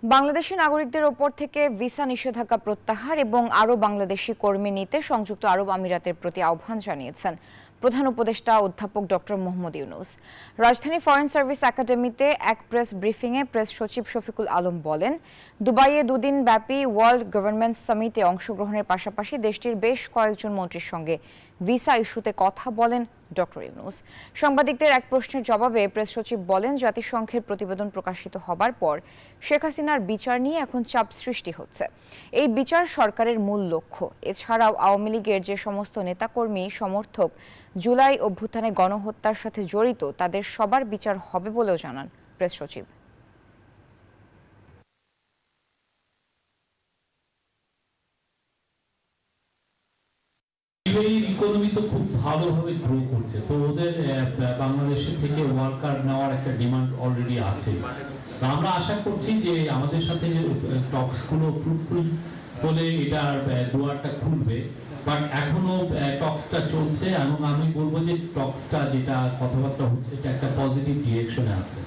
বাংলাদেশি নাগরিকদের ওপর থেকে ভিসা নিষেধাজ্ঞা প্রত্যাহার এবং আরও বাংলাদেশি কর্মী নিতে সংযুক্ত আরব আমিরাতের প্রতি আহ্বান জানিয়েছেন প্রধান উপদেষ্টা অধ্যাপক ডক্টর মোহাম্মদ ইউনূস। রাজধানী ফরেন সার্ভিস একাডেমিতে এক প্রেস ব্রিফিংয়ে প্রেস সচিব শফিকুল আলম বলেন, দুবাইয়ে দুদিন ব্যাপী ওয়ার্ল্ড গভর্নমেন্ট সামিটে অংশগ্রহণের পাশাপাশি দেশটির বেশ কয়েকজন মন্ত্রীর সঙ্গে ভিসা ইস্যুতে কথা বলেন ডক্টর ইউনূস। সাংবাদিকদের এক প্রশ্নের জবাবে প্রেস সচিব বলেন, জাতিসংঘের প্রতিবেদন প্রকাশিত হবার পর শেখ হাসিনার বিচার নিয়ে এখন চাপ সৃষ্টি হচ্ছে। এই বিচার সরকারের মূল লক্ষ্য। এছাড়াও আওয়ামী লীগের যে সমস্ত নেতাকর্মী সমর্থক জুলাই অভ্যুত্থানে গণহত্যার সাথে জড়িত তাদের সবার বিচার হবে বলেও জানান প্রেস সচিব। ইকোনমি তো খুব ভালোভাবে গ্রো করছে, তো ওদের বাংলাদেশের থেকে ওয়ার্কার নেওয়ার একটা ডিমান্ড অলরেডি আছে। আমরা আশা করছি যে আমাদের সাথে টক্স গুলো ফ্রুটফুল হলে এটার দুয়ারটা খুলবে, বাট এখনো টক্সটা চলছে এবং আমি বলবো যে টক্সটা যেটা কথাবার্তা হচ্ছে এটা একটা পজিটিভ ডিরেকশনে আছে।